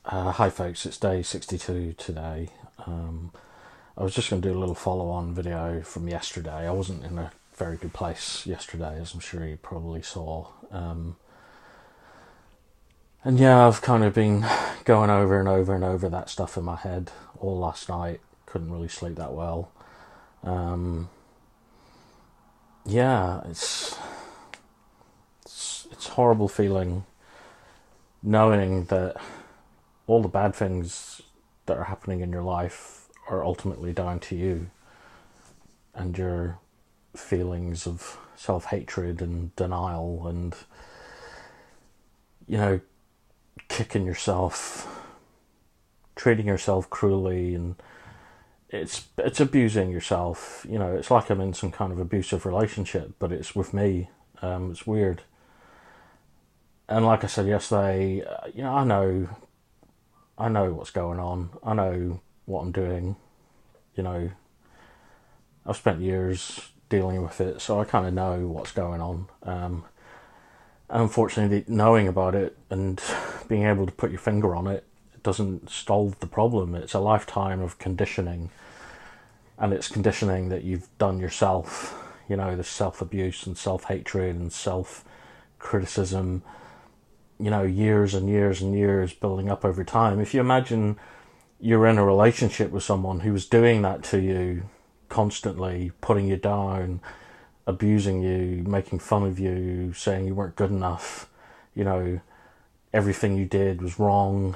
Hi folks, it's day 62 today. I was just going to do a little follow-on video from yesterday. I wasn't in a very good place yesterday, as I'm sure you probably saw. And yeah, I've kind of been going over and over and over that stuff in my head all last night. Couldn't really sleep that well. Yeah, it's horrible feeling knowing that all the bad things that are happening in your life are ultimately down to you and your feelings of self-hatred and denial and, kicking yourself, treating yourself cruelly, and it's abusing yourself. It's like I'm in some kind of abusive relationship, but it's with me. It's weird. And like I said yesterday, I know what's going on. I know what I'm doing. I've spent years dealing with it, so I kind of know what's going on. And unfortunately, knowing about it and being able to put your finger on it doesn't solve the problem. It's a lifetime of conditioning, and it's conditioning that you've done yourself. The self-abuse and self-hatred and self-criticism. Years and years and years building up over time. If you imagine you're in a relationship with someone who was doing that to you constantly, putting you down, abusing you, making fun of you, saying you weren't good enough, everything you did was wrong.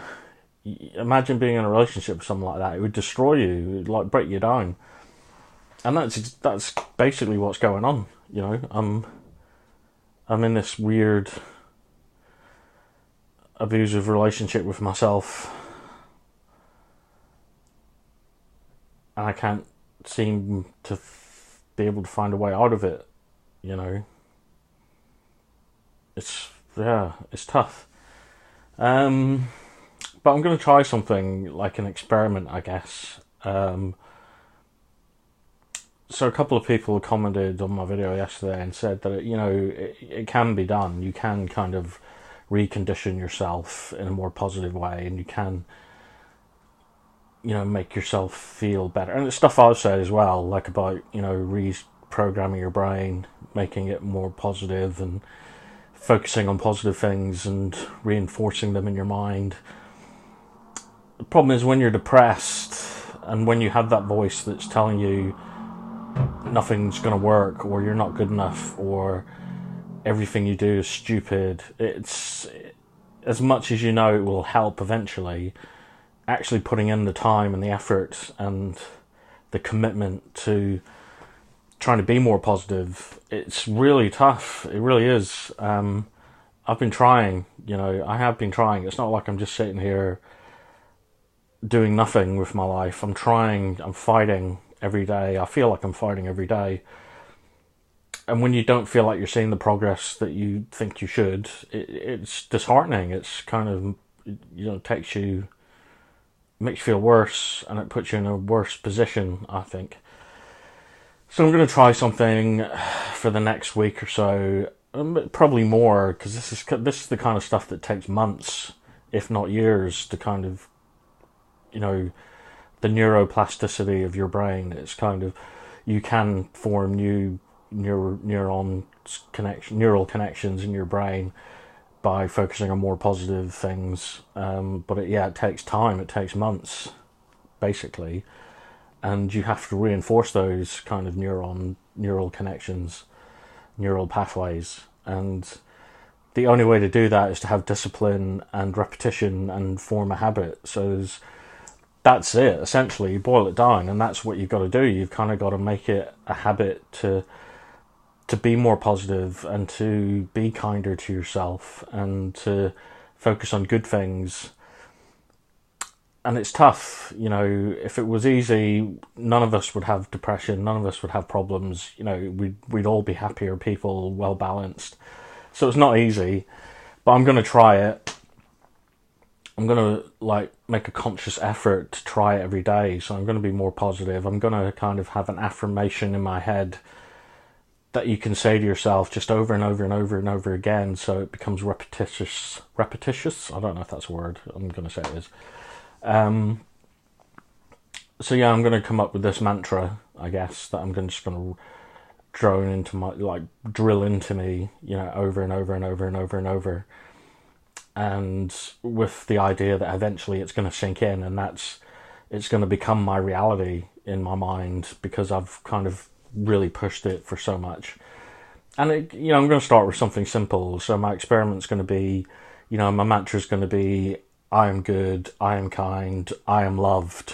Imagine being in a relationship with someone like that. It would destroy you. It would break you down. And that's basically what's going on. I'm in this weird abusive relationship with myself, and I can't seem to be able to find a way out of it. It's tough. But I'm going to try something like an experiment, I guess. So a couple of people commented on my video yesterday and said that it can be done. You can kind of recondition yourself in a more positive way, and you can make yourself feel better. And it's stuff I've said as well, like about reprogramming your brain, making it more positive and focusing on positive things and reinforcing them in your mind. The problem is when you're depressed and when you have that voice that's telling you nothing's going to work, or you're not good enough, or everything you do is stupid, it's as much as it will help eventually, actually putting in the time and the effort and the commitment to trying to be more positive, it's really tough. It really is. I've been trying, I have been trying. It's not like I'm just sitting here doing nothing with my life. I'm trying, I'm fighting every day. I feel like I'm fighting every day. And when you don't feel like you're seeing the progress that you think you should, it's disheartening. It's kind of, makes you feel worse, and it puts you in a worse position, I think. So I'm going to try something for the next week or so, probably more, because this is the kind of stuff that takes months, if not years, to kind of, the neuroplasticity of your brain. It's kind of, you can form new neural connections in your brain by focusing on more positive things, but it takes time. It takes months, basically, and you have to reinforce those kind of neural connections, neural pathways, and the only way to do that is to have discipline and repetition and form a habit. So that's it, essentially. You boil it down, and that's what you've got to do. You've kind of got to make it a habit to be more positive and to be kinder to yourself and to focus on good things. And it's tough, if it was easy, none of us would have depression, none of us would have problems, we'd all be happier people, well balanced. So it's not easy, but I'm going to try it. I'm going to make a conscious effort to try it every day. So I'm going to be more positive. I'm going to kind of have an affirmation in my head that you can say to yourself just over and over and over and over again, so it becomes repetitious. Repetitious? I don't know if that's a word. I'm going to say it is. So yeah, I'm going to come up with this mantra, I guess, that I'm just going to drone into my, like, drill into me, you know, over and over and over and over and over. And with the idea that eventually it's going to sink in, and it's going to become my reality in my mind, because I've kind of really pushed it for so much. And I'm going to start with something simple. So my experiment's going to be, my mantra's going to be, I am good, I am kind, I am loved.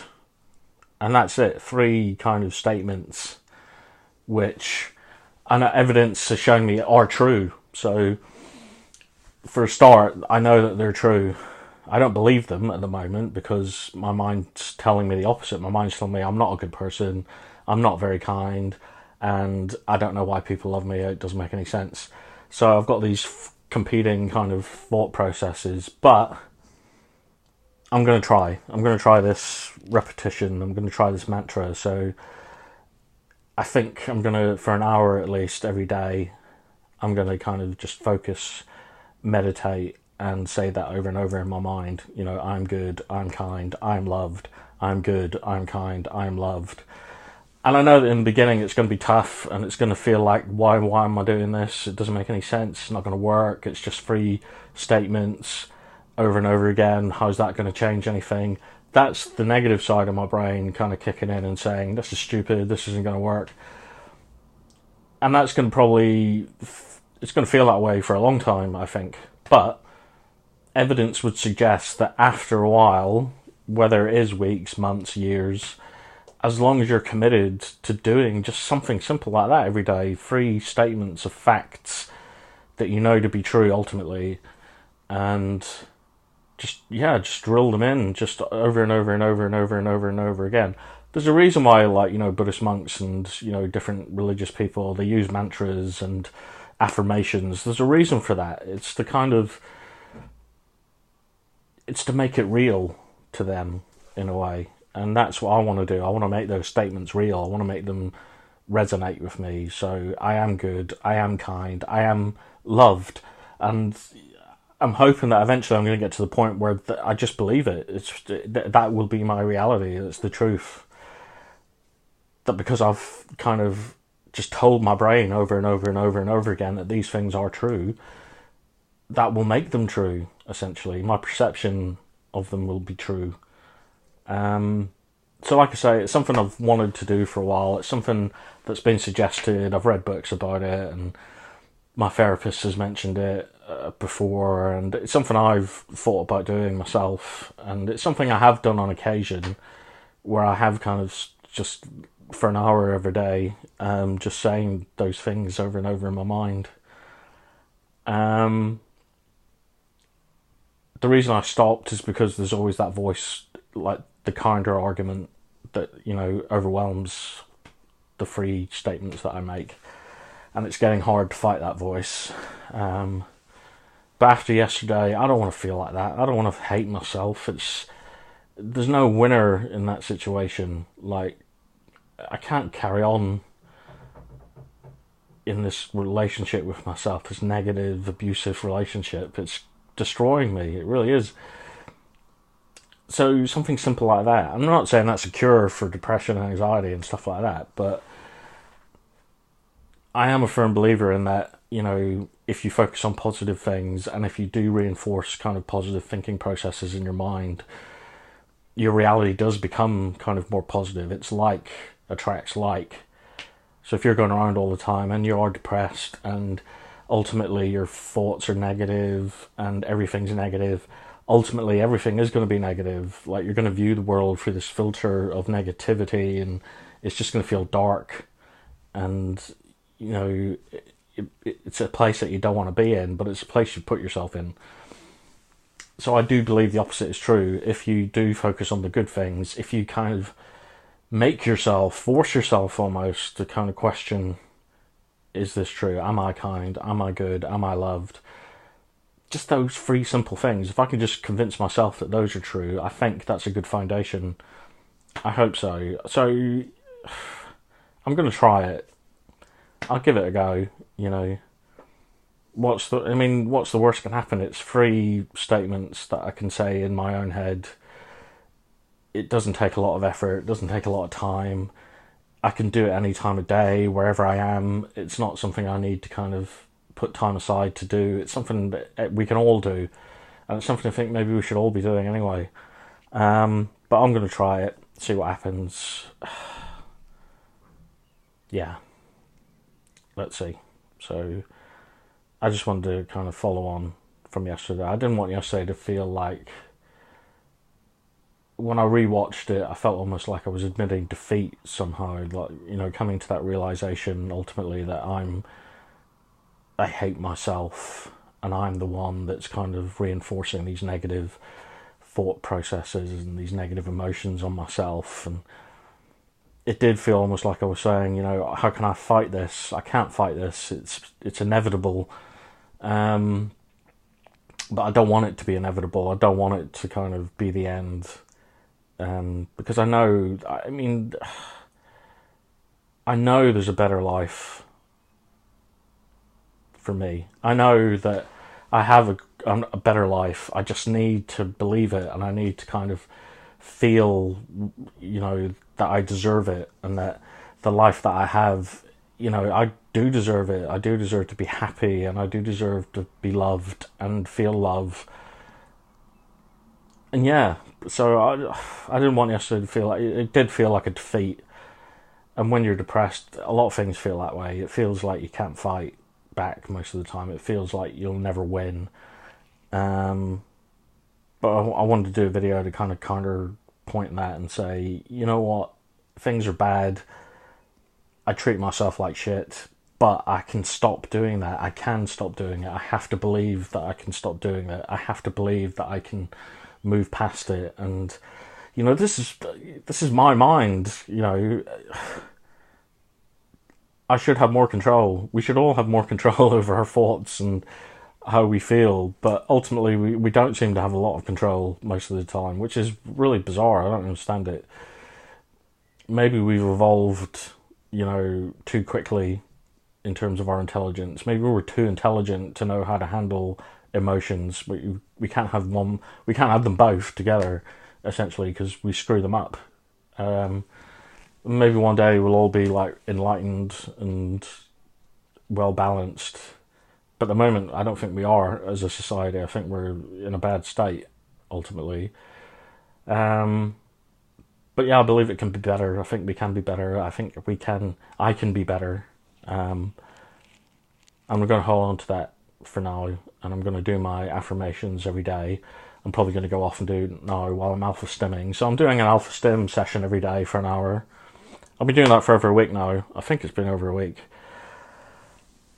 And that's it. 3 kind of statements, which, and evidence has shown me are true. So for a start, I know that they're true. I don't believe them at the moment, because my mind's telling me the opposite. My mind's telling me I'm not a good person, I'm not very kind, and I don't know why people love me. It doesn't make any sense. So I've got these competing kind of thought processes, but I'm going to try. I'm going to try this repetition. I'm going to try this mantra. So I think I'm going to, for an hour at least every day, I'm going to kind of just focus, meditate, and say that over and over in my mind. I'm good, I'm kind, I'm loved, I'm good, I'm kind, I'm loved. And I know that in the beginning it's going to be tough, and it's going to feel like, why am I doing this? It doesn't make any sense, it's not going to work, it's just 3 statements over and over again. How's that going to change anything? That's the negative side of my brain kind of kicking in and saying, this is stupid, this isn't going to work. And that's going to it's going to feel that way for a long time, I think. But evidence would suggest that after a while, whether it is weeks, months, years, as long as you're committed to doing just something simple like that every day, 3 statements of facts that you know to be true ultimately, and just drill them in just over and over and over and over and over and over again. There's a reason why, Buddhist monks and, different religious people, they use mantras and affirmations. There's a reason for that. It's to make it real to them, in a way. And that's what I want to do. I want to make those statements real. I want to make them resonate with me. So I am good, I am kind, I am loved. And I'm hoping that eventually I'm going to get to the point where I just believe it. That will be my reality. It's the truth. That because I've kind of just told my brain over and over and over and over again that these things are true, that will make them true, essentially. My perception of them will be true. So like I say, it's something I've wanted to do for a while. It's something that's been suggested. I've read books about it, and my therapist has mentioned it before, and it's something I've thought about doing myself, and it's something I have done on occasion, where I have kind of just for an hour every day, just saying those things over and over in my mind. The reason I stopped is because there's always that voice, like the counter argument that, overwhelms the 3 statements that I make. And it's getting hard to fight that voice. But after yesterday, I don't want to feel like that. I don't want to hate myself. There's no winner in that situation. Like, I can't carry on in this relationship with myself, this negative, abusive relationship. It's destroying me. It really is. So something simple like that. I'm not saying that's a cure for depression and anxiety and stuff like that, but I am a firm believer in that, if you focus on positive things, and if you do reinforce kind of positive thinking processes in your mind, your reality does become kind of more positive. It's like attracts like. So if you're going around all the time and you are depressed, and ultimately your thoughts are negative and everything's negative, ultimately everything is going to be negative. Like, you're going to view the world through this filter of negativity, and it's just going to feel dark, and it's a place that you don't want to be in, but it's a place you put yourself in. So I do believe the opposite is true. If you do focus on the good things, if you kind of force yourself almost to kind of question, is this true? Am I kind? Am I good? Am I loved? Just those 3 simple things. If I can just convince myself that those are true, I think that's a good foundation. I hope so. So I'm going to try it. I'll give it a go. You know, what's the worst can happen? It's three statements that I can say in my own head. It doesn't take a lot of effort. It doesn't take a lot of time. I can do it any time of day, wherever I am. It's not something I need to kind of put time aside to do. It's something that we can all do, and it's something I think maybe we should all be doing anyway. But I'm going to try it, see what happens. Yeah, let's see. So I just wanted to kind of follow on from yesterday. I didn't want yesterday to feel like, when I rewatched it, I felt almost like I was admitting defeat somehow. Like, you know, coming to that realization ultimately that I hate myself, and I'm the one that's kind of reinforcing these negative thought processes and these negative emotions on myself. And it did feel almost like I was saying, you know, how can I fight this? I can't fight this. It's inevitable. But I don't want it to be inevitable. I don't want it to kind of be the end. Because I know there's a better life for me. I know that I have a better life. I just need to believe it, and I need to kind of feel, you know, that I deserve it, and that the life that I have, you know, I do deserve it. I do deserve to be happy, and I do deserve to be loved and feel love. And yeah, so I didn't want yesterday to feel like, it did feel like a defeat. And when you're depressed, a lot of things feel that way. It feels like you can't fight back most of the time. It feels like you'll never win. But I wanted to do a video to kind of counterpoint that and say, you know what, things are bad. I treat myself like shit, but I can stop doing that. I can stop doing it. I have to believe that I can stop doing that. I have to believe that I can move past it. And you know, this is my mind. You know, I should have more control. We should all have more control over our thoughts and how we feel, but ultimately we don't seem to have a lot of control most of the time, which is really bizarre. I don't understand it. Maybe we've evolved, you know, too quickly in terms of our intelligence. Maybe we were too intelligent to know how to handle emotions. We can't have one. We can't have them both together, essentially, because we screw them up. Maybe one day we'll all be like enlightened and well balanced. But at the moment, I don't think we are as a society. I think we're in a bad state, ultimately. But yeah, I believe it can be better. I think we can be better. I think I can be better. And we're going to hold on to that for now. And I'm going to do my affirmations every day. I'm probably going to go off and do it now while I'm alpha stimming. So I'm doing an alpha stim session every day for an hour. I'll be doing that for over a week now. I think it's been over a week.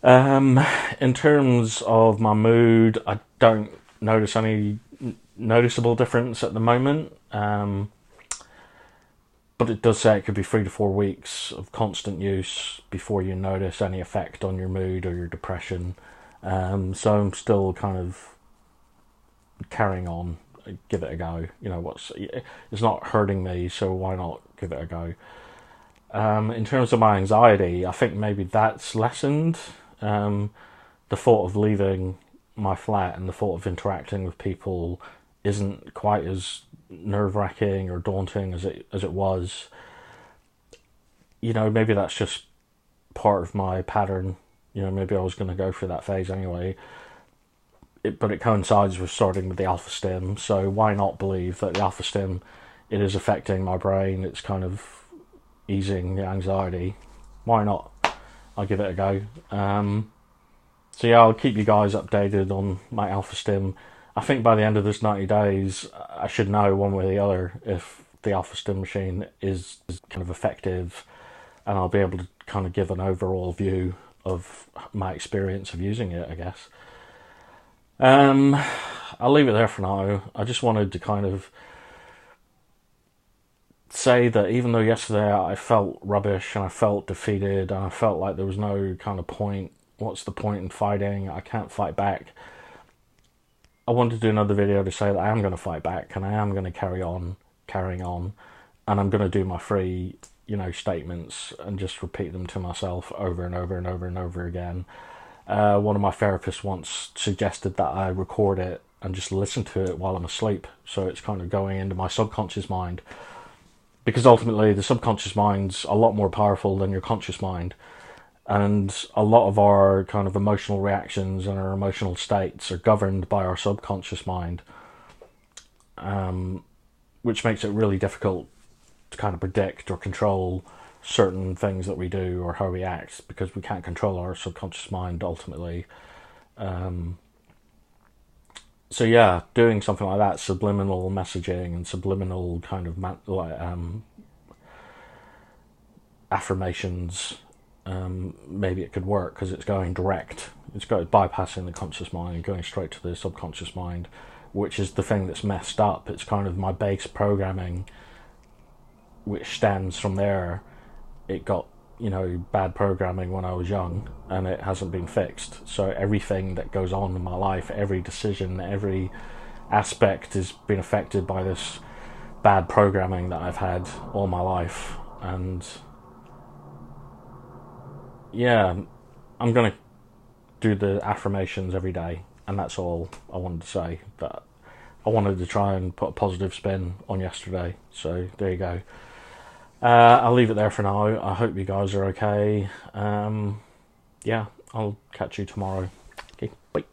In terms of my mood, I don't notice any noticeable difference at the moment. But it does say it could be 3 to 4 weeks of constant use before you notice any effect on your mood or your depression. So I'm still kind of carrying on. Give it a go. You know, it's not hurting me, so why not give it a go? In terms of my anxiety, I think maybe that's lessened. The thought of leaving my flat and the thought of interacting with people isn't quite as nerve-wracking or daunting as it was. You know, maybe that's just part of my pattern. You know, maybe I was going to go through that phase anyway. But it coincides with starting with the alpha stim, so why not believe that the alpha stim, it is affecting my brain, it's kind of easing the anxiety. Why not? I'll give it a go. So yeah, I'll keep you guys updated on my alpha stim. I think by the end of this 90 days, I should know one way or the other if the alpha stim machine is kind of effective, and I'll be able to kind of give an overall view of my experience of using it, I guess. I'll leave it there for now. I just wanted to kind of say that even though yesterday I felt rubbish and I felt defeated and I felt like there was no kind of point, what's the point in fighting? I can't fight back. I wanted to do another video to say that I am going to fight back and I am going to carrying on, and I'm going to do my 3, statements and just repeat them to myself over and over and over and over again. One of my therapists once suggested that I record it and just listen to it while I'm asleep, so it's kind of going into my subconscious mind, because ultimately the subconscious mind's a lot more powerful than your conscious mind, and a lot of our kind of emotional reactions and our emotional states are governed by our subconscious mind, which makes it really difficult to kind of predict or control certain things that we do or how we act, because we can't control our subconscious mind ultimately. So yeah, doing something like that, subliminal messaging and subliminal kind of affirmations, maybe it could work, because it's going direct. It's bypassing the conscious mind and going straight to the subconscious mind, which is the thing that's messed up. It's kind of my base programming, which stems from there. It got, bad programming when I was young, and it hasn't been fixed. So everything that goes on in my life, every decision, every aspect has been affected by this bad programming that I've had all my life. And yeah, I'm gonna do the affirmations every day, and that's all I wanted to say. But I wanted to try and put a positive spin on yesterday, so there you go. I'll leave it there for now. I hope you guys are okay. Yeah, I'll catch you tomorrow. Okay, bye.